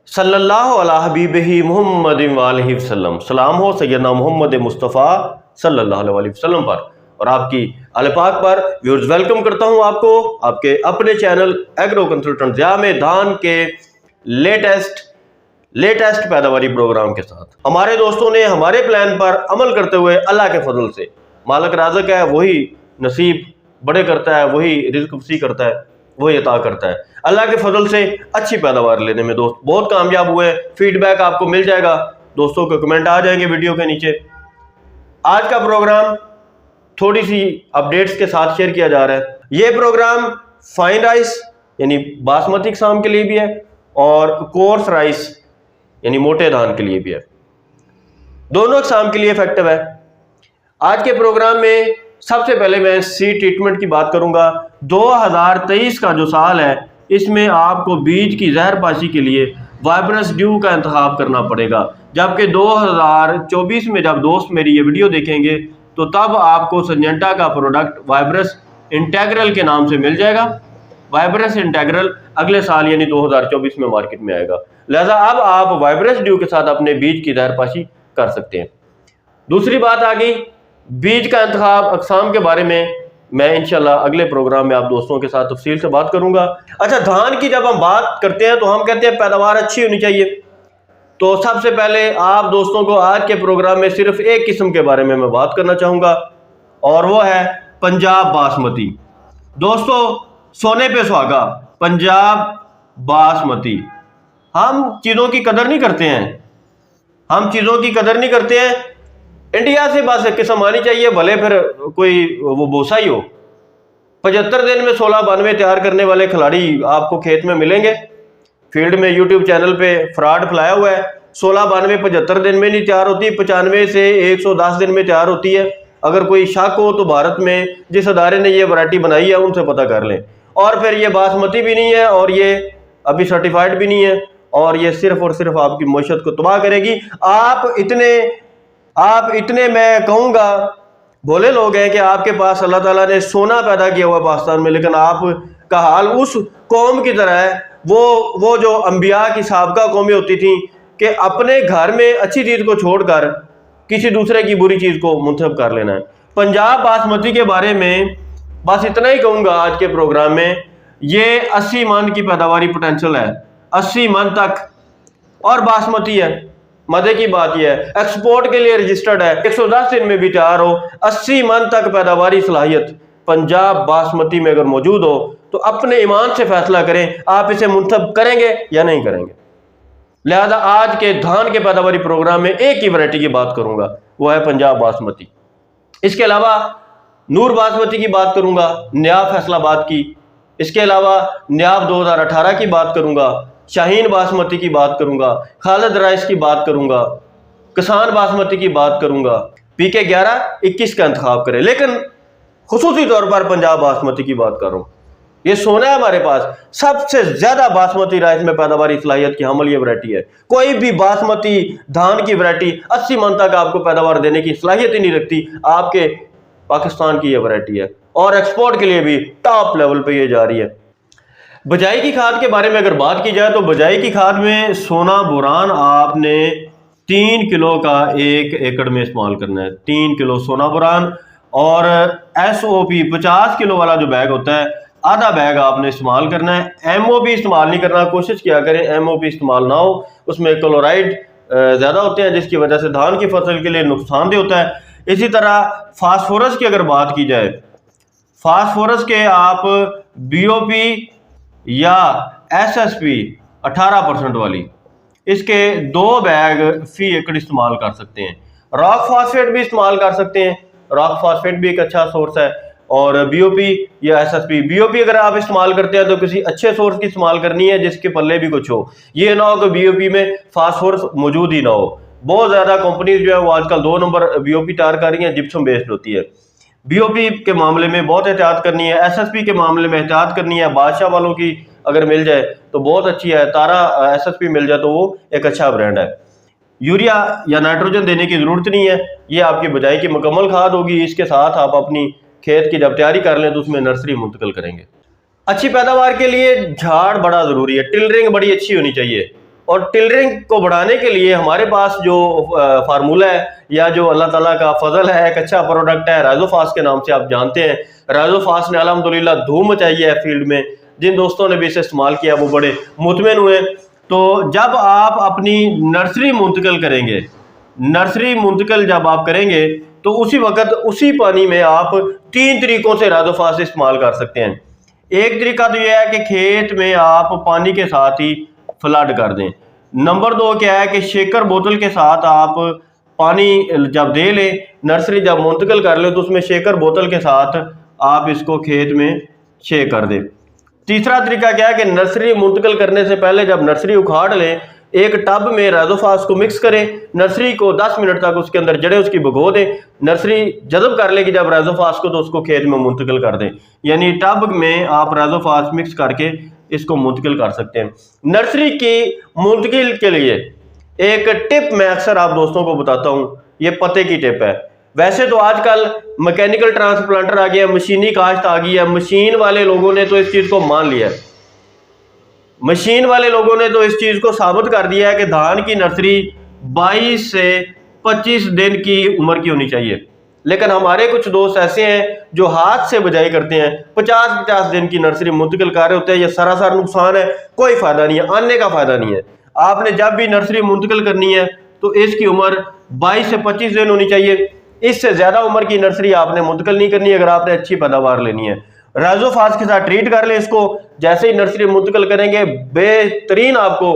सल्लल्लाहु अला हबीबिही मुहम्मद वालिहि वसल्लम। सलाम हो सैयदना मोहम्मद मुस्तफ़ा सल्लल्लाहु अलैहि वसल्लम पर और आपकी आले पाक पर। व्यूअर्स, वेलकम करता हूं आपको आपके अपने चैनल एग्रो कंसल्टेंट ज़िया में धान के लेटेस्ट पैदावारी प्रोग्राम के साथ। हमारे दोस्तों ने हमारे प्लान पर अमल करते हुए अल्लाह के फजल से, मालिक राज़िक है, वही नसीब बड़े करता है, वही रिज़्क़ वसी करता है, वही अता करता है। अल्लाह के फजल से अच्छी पैदावार लेने में दोस्त बहुत कामयाब हुए। फीडबैक आपको मिल जाएगा, दोस्तों के कमेंट आ जाएंगे वीडियो के नीचे। आज का प्रोग्राम थोड़ी सी अपडेट्स के साथ शेयर किया जा रहा है। ये प्रोग्राम फाइन राइस यानी बासमती किस्म के लिए भी है और कोर्स राइस यानी मोटे धान के लिए भी है। दोनों किस्म के लिए इफेक्टिव है। आज के प्रोग्राम में सबसे पहले मैं सीड ट्रीटमेंट की बात करूंगा। 2023 का जो साल है, इसमें आपको बीज की जहरपाशी के लिए वाइब्रस ड्यू का इंतखाब करना पड़ेगा, जबकि 2024 में जब दोस्त मेरी ये वीडियो देखेंगे तो तब आपको सिंजेंटा का प्रोडक्ट वाइब्रस इंटेग्रल के नाम से मिल जाएगा। वाइब्रस इंटेग्रल अगले साल यानी 2024 में मार्केट में आएगा। लिहाजा अब आप वाइब्रस ड्यू के साथ अपने बीज की जहरपाशी कर सकते हैं। दूसरी बात आ गई बीज का इंतखाब अक़साम के बारे में। मैं इंशाल्लाह अगले प्रोग्राम में आप दोस्तों के साथ तफसील से बात करूंगा। अच्छा, धान की जब हम बात करते हैं तो हम कहते हैं पैदावार अच्छी होनी चाहिए। तो सबसे पहले आप दोस्तों को आज के प्रोग्राम में सिर्फ एक किस्म के बारे में मैं बात करना चाहूँगा और वो है पंजाब बासमती। दोस्तों, सोने पे सुहागा पंजाब बासमती। हम चीज़ों की कदर नहीं करते हैं। इंडिया से बस किस्म आनी चाहिए, भले फिर कोई वो बोसा ही हो। 75 दिन में 1692 तैयार करने वाले खिलाड़ी आपको खेत में मिलेंगे। फील्ड में यूट्यूब चैनल पे फ्रॉड फैलाया हुआ है। 1692 75 दिन में नहीं तैयार होती, 95 से 110 दिन में तैयार होती है। अगर कोई शक हो तो भारत में जिस अदारे ने ये वैरायटी बनाई है उनसे पता कर लें। और फिर ये बासमती भी नहीं है और ये अभी सर्टिफाइड भी नहीं है और ये सिर्फ और सिर्फ आपकी मईशत को तबाह करेगी। आप इतने मैं कहूँगा भोले लोग हैं कि आपके पास अल्लाह ताला ने सोना पैदा किया हुआ पाकिस्तान में, लेकिन आपका हाल उस कौम की तरह है, वो जो अंबिया की साबका कौमें होती थी कि अपने घर में अच्छी चीज़ को छोड़कर किसी दूसरे की बुरी चीज़ को मुंतखब कर लेना है। पंजाब बासमती के बारे में बस इतना ही कहूँगा आज के प्रोग्राम में। ये 80 मन की पैदावारी पोटेंशियल है, 80 मन तक, और बासमती है। मजे की बात यह है एक्सपोर्ट के लिए रजिस्टर्ड है, 110 दिन में भी तैयार हो। 80 मन तक पैदावारी सलाहियत पंजाब बासमती में अगर मौजूद हो तो अपने ईमान से फैसला करें आप इसे मुंतखब करेंगे या नहीं करेंगे। लिहाजा आज के धान के पैदावारी प्रोग्राम में एक ही वैरायटी की बात करूंगा, वो है पंजाब बासमती। इसके अलावा नूर बासमती की बात करूंगा, न्याब फैसलाबाद की। इसके अलावा न्याब 2018 की बात करूंगा, शाहीन बासमती की बात करूंगा, खालिद राइस की बात करूंगा, किसान बासमती की बात करूंगा। PK 11-21 का इंतखाब करें, लेकिन खुसूसी तौर पर पंजाब बासमती की बात कर रहा हूँ। ये सोना है हमारे पास। सबसे ज्यादा बासमती राइस में पैदावारी सलाहियत की हमल ये वैरायटी है। कोई भी बासमती धान की वैरायटी 80 मन तक आपको पैदावार देने की सलाहियत ही नहीं रखती। आपके पाकिस्तान की ये वैरायटी है और एक्सपोर्ट के लिए भी टॉप लेवल पे ये जा रही है। बजाई की खाद के बारे में अगर बात की जाए तो बजाई की खाद में सोना बोरान आपने 3 किलो का 1 एकड़ में इस्तेमाल करना है। 3 किलो सोना बोरान और SOP 50 किलो वाला जो बैग होता है, आधा बैग आपने इस्तेमाल करना है। MOP इस्तेमाल नहीं करना, कोशिश किया करें MOP इस्तेमाल ना हो, उसमें क्लोराइड ज़्यादा होते हैं जिसकी वजह से धान की फसल के लिए नुकसानदेह होता है। इसी तरह फास्फोरस की अगर बात की जाए, फास्फोरस के आप BOP या SSP 18% वाली, इसके 2 बैग फी एकड़ इस्तेमाल कर सकते हैं। रॉक फॉस्फेट भी इस्तेमाल कर सकते हैं, रॉक फॉस्फेट भी एक अच्छा सोर्स है। और BOP या SSP, BOP अगर आप इस्तेमाल करते हैं तो किसी अच्छे सोर्स की इस्तेमाल करनी है जिसके पल्ले भी कुछ हो। ये ना हो कि BOP में फास्फोरस मौजूद ही ना हो। बहुत ज़्यादा कंपनीज जो है वो आजकल 2 नंबर BOP तैयार कर रही हैं, जिप्सम बेस्ड होती है। BOP के मामले में बहुत एहतियात करनी है, SSP के मामले में एहतियात करनी है। बादशाह वालों की अगर मिल जाए तो बहुत अच्छी है, तारा SSP मिल जाए तो वो एक अच्छा ब्रांड है। यूरिया या नाइट्रोजन देने की ज़रूरत नहीं है, ये आपकी बजाई की मुकम्मल खाद होगी। इसके साथ आप अपनी खेत की जब तैयारी कर लें तो उसमें नर्सरी मुंतकिल करेंगे। अच्छी पैदावार के लिए झाड़ बड़ा ज़रूरी है, टिलरिंग बड़ी अच्छी होनी चाहिए। और टिलरिंग को बढ़ाने के लिए हमारे पास जो फार्मूला है या जो अल्लाह ताला का फजल है, एक अच्छा प्रोडक्ट है राइजोफास के नाम से आप जानते हैं। राइजोफास ने अल्हम्दुलिल्लाह धूम मचाई है फील्ड में, जिन दोस्तों ने भी इसे इस्तेमाल किया वो बड़े मुतमिन हुए। तो जब आप अपनी नर्सरी मुंतकिल करेंगे, नर्सरी मुंतकिल जब आप करेंगे तो उसी वक्त उसी पानी में आप 3 तरीकों से राइजोफास इस्तेमाल कर सकते हैं। एक तरीका तो यह है कि खेत में आप पानी के साथ ही फ्लड कर दें। नंबर 2 क्या है कि शेकर बोतल के साथ आप पानी जब दे लें, नर्सरी जब मुंतकिल कर लें तो उसमें शेकर बोतल के साथ आप इसको खेत में छे कर दें। तीसरा तरीका क्या है कि नर्सरी मुंतकिल करने से पहले जब नर्सरी उखाड़ लें, एक टब में राइजोफास को मिक्स करें, नर्सरी को 10 मिनट तक उसके अंदर जड़ें उसकी भिगो दें, नर्सरी जज़ब कर लेगी जब राइजोफास को तो उसको खेत में मुंतकिल कर दें। यानी टब में आप राइजोफास मिक्स करके इसको मुंतकिल कर सकते हैं। नर्सरी की मुंतकिल के लिए एक टिप मैं अक्सर आप दोस्तों को बताता हूँ, ये पते की टिप है। वैसे तो आजकल मैकेनिकल ट्रांसप्लांटर आ गया, मशीनी काश्त आ गई है, मशीन वाले लोगों ने तो इस चीज़ को मान लिया है। मशीन वाले लोगों ने तो इस चीज़ को साबित कर दिया है कि धान की नर्सरी 22 से 25 दिन की उम्र की होनी चाहिए। लेकिन हमारे कुछ दोस्त ऐसे हैं जो हाथ से बजाई करते हैं, 50-50 दिन की नर्सरी मुंतकिल कर रहे होते हैं। ये सरासर नुकसान है, कोई फ़ायदा नहीं है, आने का फ़ायदा नहीं है। आपने जब भी नर्सरी मुंतकिल करनी है तो इसकी उम्र 22 से 25 दिन होनी चाहिए। इससे ज़्यादा उम्र की नर्सरी आपने मुंतकिल नहीं करनी अगर आपने अच्छी पैदावार लेनी है। राइजोफास के साथ ट्रीट कर लें इसको, जैसे ही नर्सरी मुंतकिल करेंगे बेहतरीन आपको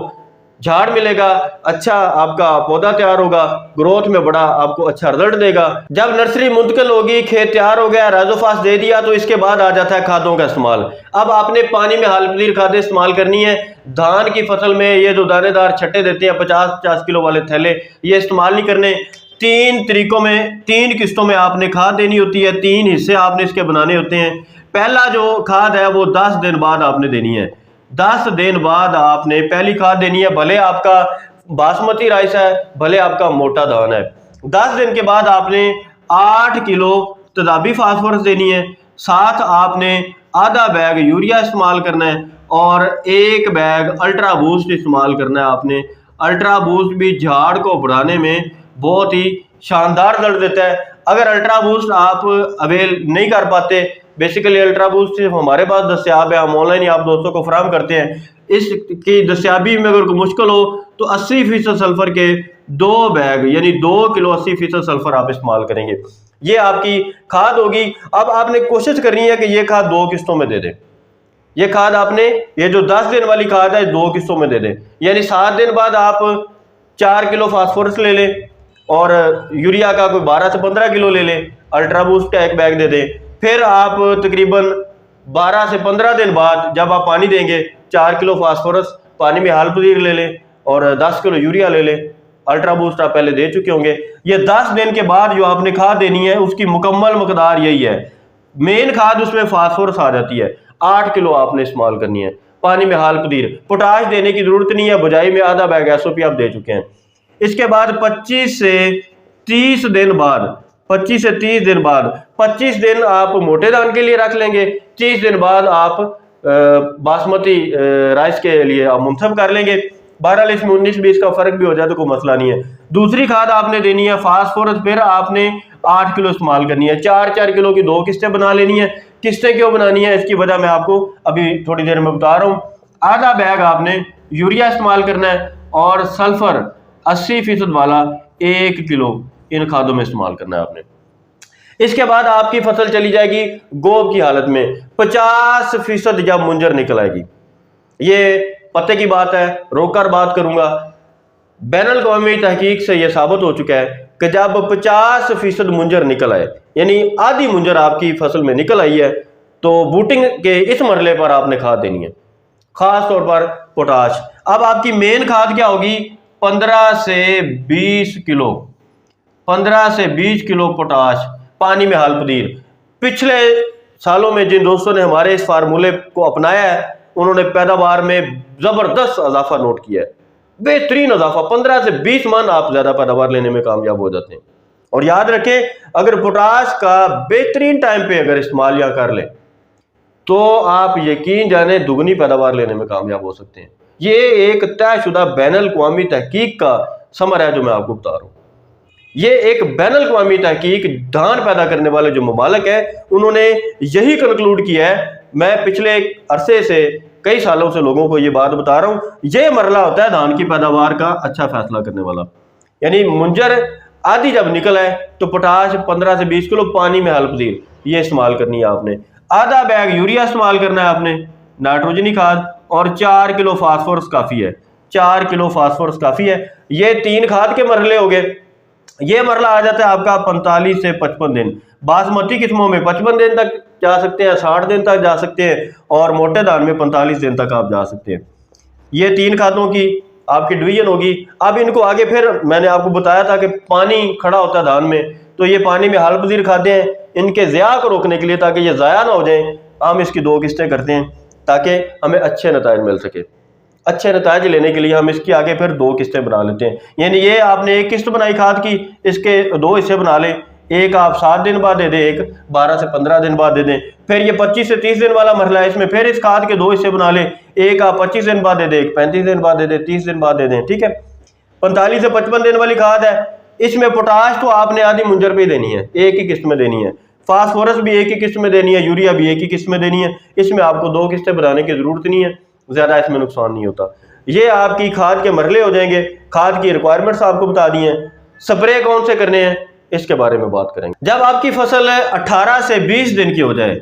झाड़ मिलेगा, अच्छा आपका पौधा तैयार होगा, ग्रोथ में बड़ा आपको अच्छा रिजल्ट देगा। जब नर्सरी मुंतकिल होगी, खेत तैयार हो गया, राइजोफास दे दिया, तो इसके बाद आ जाता है खादों का इस्तेमाल। अब आपने पानी में हालपदीर खादें इस्तेमाल करनी है। धान की फसल में ये जो दानेदार छट्टे देते हैं 50-50 किलो वाले थैले, ये इस्तेमाल नहीं करने। 3 तरीकों में 3 किस्तों में आपने खाद देनी होती है, 3 हिस्से आपने इसके बनाने होते हैं। पहला जो खाद है वो 10 दिन बाद आपने देनी है। 10 दिन बाद आपने पहली खाद देनी है, भले आपका बासमती राइस है, भले आपका मोटा धान है। 10 दिन के बाद आपने 8 किलो तेजाबी फास्फोरस देनी है, साथ आपने आधा बैग यूरिया इस्तेमाल करना है और 1 बैग अल्ट्रा बूस्ट इस्तेमाल करना है आपने। अल्ट्रा बूस्ट भी झाड़ को बढ़ाने में बहुत ही शानदार रिजल्ट देता है। अगर अल्ट्रा बूस्ट आप अवेल नहीं कर पाते, बेसिकली अल्ट्रा बूस्ट सिर्फ हमारे पास दस्याब है, हम ऑनलाइन ही आप दोस्तों को फराहम करते हैं। इसकी दस्याबी में अगर कोई मुश्किल हो तो 80% सल्फर के 2 बैग यानी 2 किलो 80% सल्फर आप इस्तेमाल करेंगे, ये आपकी खाद होगी। अब आपने कोशिश करनी है कि ये खाद 2 किस्तों में दे दें। ये खाद आपने, ये जो 10 दिन वाली खाद है 2 किस्तों में दे दें, यानी 7 दिन बाद आप 4 किलो फास्फोरस ले लें और यूरिया का कोई 12 से 15 किलो ले लें, अल्ट्रा बूस्ट का 1 बैग दे दें। फिर आप तकरीबन 12 से 15 दिन बाद जब आप पानी देंगे 4 किलो फास्फोरस पानी में हालपदीर ले लें और 10 किलो यूरिया ले लें। अल्ट्रा बूस्ट आप पहले दे चुके होंगे। ये 10 दिन के बाद जो आपने खाद देनी है उसकी मुकम्मल मकदार यही है। मेन खाद उसमें फास्फोरस आ जाती है, 8 किलो आपने इस्तेमाल करनी है पानी में हालपदीर। पोटाश देने की जरूरत नहीं है, बुझाई में आधा बैग SOP आप दे चुके हैं। इसके बाद 25 से 30 दिन बाद 25 से 30 दिन बाद 25 दिन आप मोटे धान के लिए रख लेंगे, 30 दिन बाद आप बासमती राइस के लिए आप मुंतखब कर लेंगे। बहरहाल इसमें 19-20 का फर्क भी हो जाए तो कोई मसला नहीं है। दूसरी खाद आपने देनी है फास्फोरस, फिर आपने 8 किलो इस्तेमाल करनी है। 4-4 किलो की 2 किस्तें बना लेनी है। किस्तें क्यों बनानी है इसकी वजह मैं आपको अभी थोड़ी देर में बता रहा हूँ। आधा बैग आपने यूरिया इस्तेमाल करना है और सल्फर 80% वाला 1 किलो इन खादों में इस्तेमाल करना है आपने। इसके बाद आपकी फसल चली जाएगी गोब की हालत में, 50% जब मुंजर निकल आएगी। ये पते की बात है, रोककर बात करूंगा। बैनुल अक़वामी तहकीक से यह साबित हो चुका है कि जब 50% मुंजर निकल आए, यानी आधी मुंजर आपकी फसल में निकल आई है, तो बूटिंग के इस मरहले पर आपने खाद देनी है, खास तौर पर पोटाश। अब आपकी मेन खाद क्या होगी? 15 से 20 किलो 15 से 20 किलो पोटाश पानी में हालपदीर। पिछले सालों में जिन दोस्तों ने हमारे इस फार्मूले को अपनाया है उन्होंने पैदावार में जबरदस्त इजाफा नोट किया है, बेहतरीन इजाफा। 15 से 20 मन आप ज्यादा पैदावार लेने में कामयाब हो जाते हैं। और याद रखें, अगर पोटाश का बेहतरीन टाइम पे अगर इस्तेमाल या कर ले तो आप यकीन जाने दुगनी पैदावार लेने में कामयाब हो सकते हैं। ये एक तयशुदा बैनुल अक़वामी तहकीक का समर है जो मैं आपको बता रहा हूँ। ये एक बैनुल अक़वामी तहकीक, धान पैदा करने वाले जो ममालिक है उन्होंने यही कंक्लूड किया है। मैं पिछले अरसे से कई सालों से लोगों को ये बात बता रहा हूँ। ये मरला होता है धान की पैदावार का अच्छा फैसला करने वाला। यानी मुंजर आधी जब निकल है तो पोटाश 15 से 20 किलो पानी में हल्पदीर ये इस्तेमाल करनी है आपने। आधा बैग यूरिया इस्तेमाल करना है आपने, नाइट्रोजनी खाद, और 4 किलो फास्फोरस काफ़ी है। 4 किलो फास्फोरस काफ़ी है। ये 3 खाद के मरले हो गए। ये मरला आ जाता है आपका 45 से 55 दिन। बासमती किस्मों में 55 दिन तक जा सकते हैं, 60 दिन तक जा सकते हैं, और मोटे धान में 45 दिन तक आप जा सकते हैं। ये 3 खादों की आपकी डिवीजन होगी। अब इनको आगे फिर मैंने आपको बताया था कि पानी खड़ा होता है धान में, तो ये पानी में हालपजीर खाते हैं। इनके ज़िया को रोकने के लिए, ताकि ये ज़ाया ना हो जाए, हम इसकी 2 किस्तें करते हैं ताकि हमें अच्छे नताइज मिल सके। अच्छे नताइज लेने के लिए हम इसकी आगे फिर 2 किस्तें बना लेते हैं। यानी ये आपने एक किस्त बनाई खाद की, इसके 2 हिस्से बना ले। एक आप 7 दिन बाद दे दें, एक 12 से 15 दिन बाद दे दें। फिर ये 25 से 30 दिन वाला मरला है, इसमें फिर इस खाद के 2 हिस्से बना ले। एक आप 25 दिन बाद दे दें, एक 35 दिन बाद दे दें, 30 दिन बाद दे दें। ठीक है, 45 से 55 दिन वाली खाद है। इसमें पोटाश तो आपने आधी मुंजर पे ही देनी है, एक ही किस्त में देनी है। फास्फोरस भी एक ही किस्त में देनी है, यूरिया भी एक ही किस्त में देनी है। इसमें आपको 2 किस्तें बनाने की जरूरत नहीं है, ज्यादा इसमें नुकसान नहीं होता। ये आपकी खाद के मरले हो जाएंगे। खाद की रिक्वायरमेंट्स आपको बता दी हैं। स्प्रे कौन से करने हैं इसके बारे में बात करेंगे। जब आपकी फसल 18 से 20 दिन की हो जाए,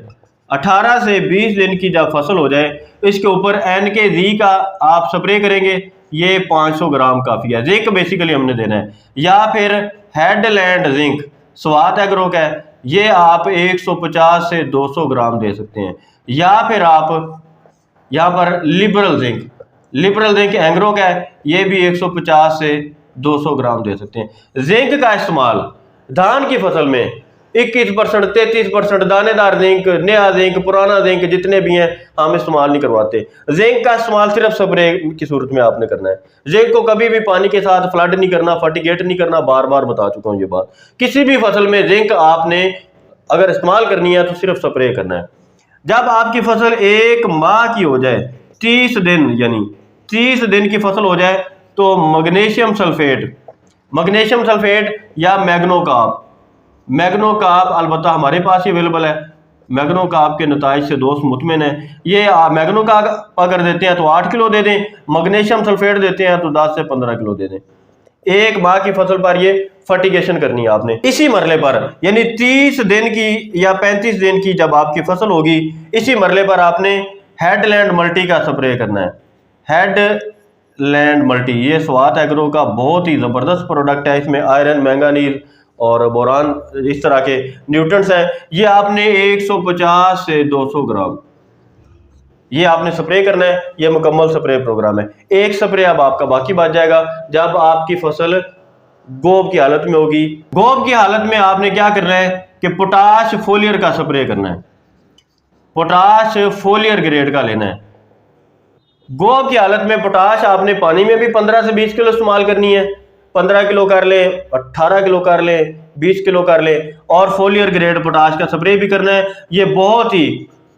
18 से 20 दिन की जब फसल हो जाए, इसके ऊपर NKZ का आप स्प्रे करेंगे। ये 500 ग्राम काफ़ी है। जिंक बेसिकली हमने देना है, या फिर हेडलैंड जिंक स्वात एग्रो का है, ये आप 150 से 200 ग्राम दे सकते हैं। या फिर आप यहाँ पर लिबरल जिंक एंग्रो का है, ये भी 150 से 200 ग्राम दे सकते हैं। जिंक का इस्तेमाल धान की फसल में 21%, 33% दानेदार जिंक, नया जिंक, पुराना जिंक जितने भी हैं हम इस्तेमाल नहीं करवाते। जिंक का इस्तेमाल सिर्फ स्प्रे की सूरत में आपने करना है। जिंक को कभी भी पानी के साथ फ्लड नहीं करना, फर्टिगेट नहीं करना, बार बार बता चुका हूँ ये बात। किसी भी फसल में जिंक आपने अगर इस्तेमाल करनी है तो सिर्फ स्प्रे करना है। जब आपकी फसल 1 माह की हो जाए, 30 दिन यानी 30 दिन की फसल हो जाए, तो मैग्नीशियम सल्फेट या मैग्नोकाप अलबत्ता हमारे पास ही अवेलेबल है। मैग्नोकाप के नताइज से दोस्त मुतमिन है। ये मैग्नोकाप अगर देते हैं तो 8 किलो दे दें, मैग्नीशियम सल्फेट देते हैं तो 10 से 15 किलो दे दें। 1 माह की फसल पर ये फर्टिगेशन करनी है आपने। इसी मरले पर यानी 30 दिन की या 35 दिन की जब आपकी फसल होगी, इसी मरले पर आपने हेडलैंड मल्टी का स्प्रे करना है। हेडलैंड मल्टी ये स्वात एग्रो का बहुत ही ज़बरदस्त प्रोडक्ट है। इसमें आयरन, मैंगानीज और बोरान इस तरह के न्यूट्रंट्स हैं। ये आपने 150 से 200 ग्राम ये आपने स्प्रे करना है। ये मुकम्मल स्प्रे प्रोग्राम है। एक स्प्रे अब आपका बाकी बच जाएगा जब आपकी फसल गोब की हालत में होगी। गोब की हालत में आपने क्या करना है कि पोटाश फोलियर का स्प्रे करना है। पोटाश फोलियर ग्रेड का लेना है। गोब की हालत में पोटाश आपने पानी में भी 15 से 20 किलो इस्तेमाल करनी है। 15 किलो कर ले, 18 किलो कर ले, 20 किलो कर ले, और फोलियर ग्रेड पोटाश का स्प्रे भी करना है। ये बहुत ही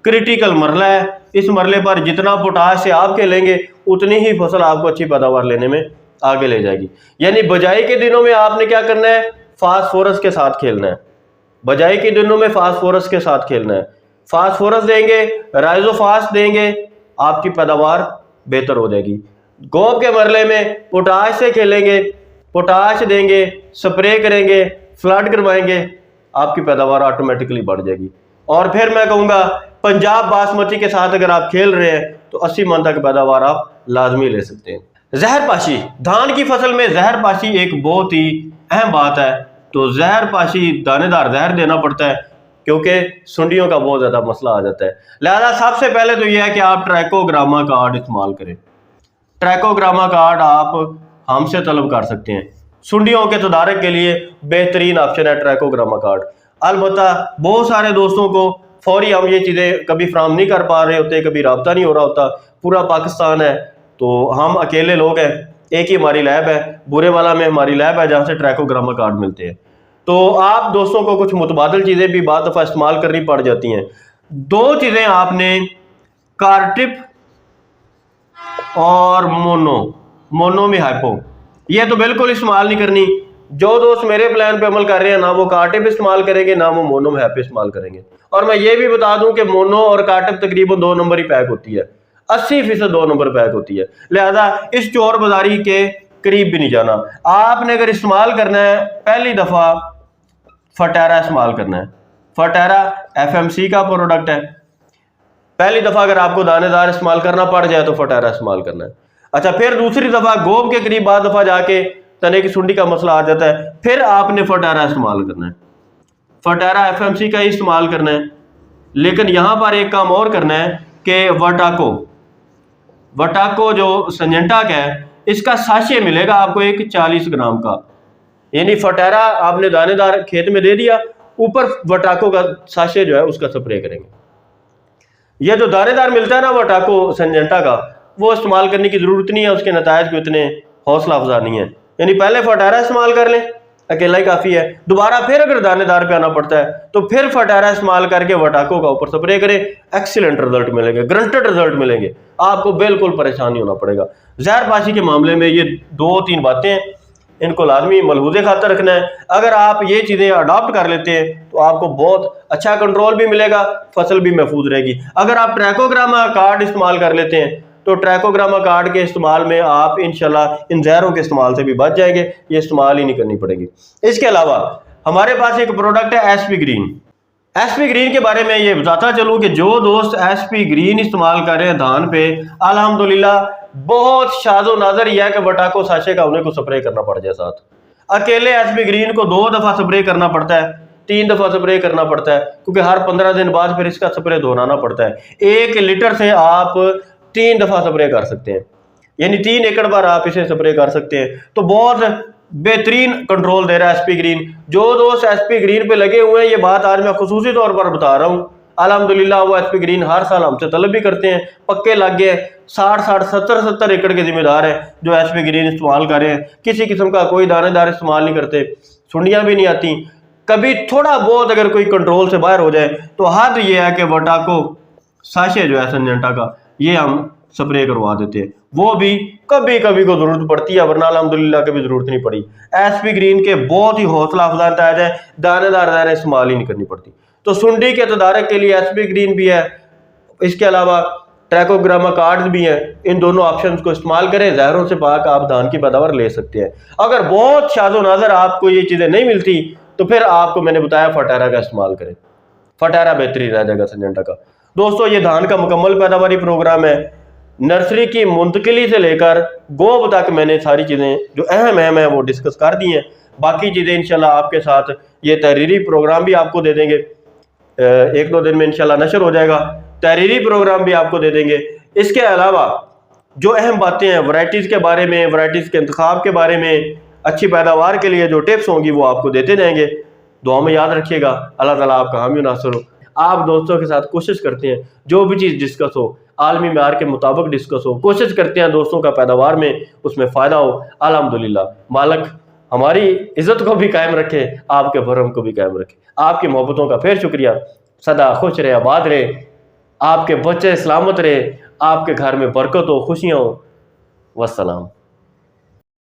क्रिटिकल मरला है। इस मरले पर जितना पोटाश से आपके लेंगे उतनी ही फसल आपको अच्छी पैदावार लेने में आगे ले जाएगी। यानी बजाई के दिनों में आपने क्या करना है, फास्फोरस के साथ खेलना है। बजाई के दिनों में फास्फोरस के साथ खेलना है। फास्फोरस देंगे, राइजोफास देंगे, आपकी पैदावार बेहतर हो जाएगी। गोब के मरले में पोटाश से खेलेंगे, पोटाश देंगे, स्प्रे करेंगे, फ्लड करवाएंगे, आपकी पैदावार ऑटोमेटिकली बढ़ जाएगी। और फिर मैं कहूँगा पंजाब बासमती के साथ अगर आप खेल रहे हैं तो 80 मन तक पैदावार आप लाजमी ले सकते हैं। जहरपाशी, धान की फसल में जहरपाशी एक बहुत ही अहम बात है। तो जहरपाशी दानेदार जहर देना पड़ता है क्योंकि सुंडियों का बहुत ज़्यादा मसला आ जाता है। लिहाजा सबसे पहले तो यह है कि आप ट्राइकोग्रामा कार्ड इस्तेमाल करें। ट्राइकोग्रामा कार्ड आप हमसे तलब कर सकते हैं। सुंडियों के तदारक के लिए बेहतरीन ऑप्शन है ट्राइकोग्रामा कार्ड। अलबत्ता बहुत सारे दोस्तों को फौरी हम ये चीज़ें कभी फ्राहम नहीं कर पा रहे होते, कभी रब्ता नहीं हो रहा होता। पूरा पाकिस्तान है तो हम अकेले लोग हैं, एक ही हमारी लैब है, बुरेवाला में हमारी लैब है जहाँ से ट्राइकोग्रामा कार्ड मिलते हैं। तो आप दोस्तों को कुछ मुतबादल चीज़ें भी बाद दफ़ा इस्तेमाल करनी पड़ जाती हैं। 2 चीज़ें आपने कार्टिप और मोनो में हाइपो, ये तो बिल्कुल इस्तेमाल नहीं करनी। जो दोस्त मेरे प्लान पे अमल कर रहे हैं ना वो कार्टिव इस्तेमाल करेंगे ना वो मोनो में हाइपो इस्तेमाल करेंगे। और मैं ये भी बता दूं कि मोनो और कार्टिव तकरीबन 2 नंबर ही पैक होती है, 80% 2 नंबर पैक होती है। लिहाजा इस चोर बाजारी के करीब भी नहीं जाना। आपने अगर इस्तेमाल करना है पहली दफा फटेरा इस्तेमाल करना है। फटेरा FMC का प्रोडक्ट है। पहली दफा अगर आपको दानेदार इस्तेमाल करना पड़ जाए तो फटेरा इस्तेमाल करना है। अच्छा, फिर दूसरी दफा गोब के करीब बाद दफा जाके तने की सुंडी का मसला आ जाता है, फिर आपने फटेरा इस्तेमाल करना है। फटेरा FMC का ही इस्तेमाल करना है। लेकिन यहां पर एक काम और करना है कि वटाको जो सिंजेंटा का है इसका साशे मिलेगा आपको एक 40 ग्राम का, यानी फटेरा आपने दानेदार खेत में दे दिया, ऊपर वटाको का साशे जो है उसका स्प्रे करेंगे। यह जो दानेदार मिलता है ना वटाको सिंजेंटा का, वो इस्तेमाल करने की जरूरत नहीं है, उसके नतायज को इतने हौसला अफजा नहीं है। यानी पहले फटेरा इस्तेमाल कर लें, अकेला ही काफी है। दोबारा फिर अगर दानेदार पे आना पड़ता है तो फिर फटेरा इस्तेमाल करके वटाको का ऊपर स्प्रे करें, एक्सीलेंट रिजल्ट मिलेंगे, ग्रंटेड रिजल्ट मिलेंगे, आपको बिल्कुल परेशान नहीं होना पड़ेगा। जहरबाशी के मामले में ये 2-3 बातें इनको लाजमी मलहूज़े खातर रखना है। अगर आप ये चीज़ें अडॉप्ट कर लेते हैं तो आपको बहुत अच्छा कंट्रोल भी मिलेगा, फसल भी महफूज रहेगी। अगर आप ट्रैकोग्रामा कार्ड इस्तेमाल कर लेते हैं तो ट्रैकोग्रामा कार्ड के इस्तेमाल में आप इंशाल्लाह इन जहरों के इस्तेमाल से भी बच जाएंगे, ये इस्तेमाल ही नहीं करनी पड़ेगी। इसके अलावा हमारे पास एक प्रोडक्ट है SP ग्रीन। SP ग्रीन के बारे में ये बताता चलूँ कि जो दोस्त SP ग्रीन इस्तेमाल कर रहे हैं धान पे, अल्हम्दुलिल्लाह बहुत शाजो नाजर यह है कि वटाको साशे का उन्हें को स्प्रे करना पड़ जाए साथ। अकेले SP ग्रीन को 2 दफा स्प्रे करना पड़ता है, 3 दफा स्प्रे करना पड़ता है, क्योंकि हर 15 दिन बाद फिर इसका स्प्रे दोहराना पड़ता है। 1 लीटर से आप 3 दफा स्प्रे कर सकते हैं, यानी 3 एकड़ पर आप इसे स्प्रे कर सकते हैं। तो बहुत बेहतरीन कंट्रोल दे रहा है SP ग्रीन। जो दोस्त SP ग्रीन पे लगे हुए हैं, ये बात आज मैं खुसूसी तौर पर बता रहा हूँ, अल्हम्दुलिल्लाह वो SP ग्रीन हर साल हमसे तलब भी करते हैं, पक्के लग गए। 60-60, 70-70 एकड़ के जिम्मेदार हैं जो SP ग्रीन इस्तेमाल कर रहे हैं। किसी किस्म का कोई दानेदार इस्तेमाल नहीं करते, सुंडियां भी नहीं आती। कभी थोड़ा बहुत अगर कोई कंट्रोल से बाहर हो जाए तो हद ये है कि वटाको साशे जो है सिंजेंटा का, ये हम स्प्रे करवा देते हैं। वो भी कभी कभी को जरूरत पड़ती है, वरना अल्हम्दुलिल्लाह कभी जरूरत नहीं पड़ी। SP ग्रीन के बहुत ही हौसला अफजा नतायज है, दानेदार दाने इस्तेमाल ही नहीं करनी पड़ती। तो सुंडी के तदारक के लिए SP ग्रीन भी है, इसके अलावा ट्रैकोग्रामा कार्ड्स भी हैं। इन दोनों ऑप्शंस को इस्तेमाल करें, जहरों से पाक आप धान की पैदावार ले सकते हैं। अगर बहुत शाजो नाजर आपको ये चीज़ें नहीं मिलती तो फिर आपको मैंने बताया फटेरा का इस्तेमाल करें, फटेरा बेहतरीन रह जाएगा सिंजेंटा का। दोस्तों ये धान का मुकम्मल पैदावारी प्रोग्राम है, नर्सरी की मुंतकिली से लेकर गोब तक मैंने सारी चीज़ें जो अहम है वो डिस्कस कर दी हैं। बाकी चीज़ें इंशाल्लाह आपके साथ ये तहरीरी प्रोग्राम भी आपको दे देंगे, 1-2 दिन में इंशाल्लाह नशर हो जाएगा, तहरीरी प्रोग्राम भी आपको दे देंगे। इसके अलावा जो अहम बातें हैं वैराइटीज़ के बारे में, वैराइटीज़ के इंतखाब के बारे में, अच्छी पैदावार के लिए जो टिप्स होंगी वो आपको देते जाएंगे। दुआ में याद रखिएगा, अल्लाह ताला आपका हामी नासर हो। आप दोस्तों के साथ कोशिश करते हैं जो भी चीज़ डिस्कस हो आलमी मेयार के मुताबिक डिस्कस हो, कोशिश करते हैं दोस्तों का पैदावार में उसमें फ़ायदा हो। अल्हम्दुलिल्लाह मालिक हमारी इज़्ज़त को भी कायम रखे, आपके भरम को भी कायम रखे। आपकी मोहब्बतों का फिर शुक्रिया। सदा खुश रहे, आबाद रहे, आपके बच्चे सलामत रहे, आपके घर में बरकत हो, खुशियाँ हो। वस्सलाम।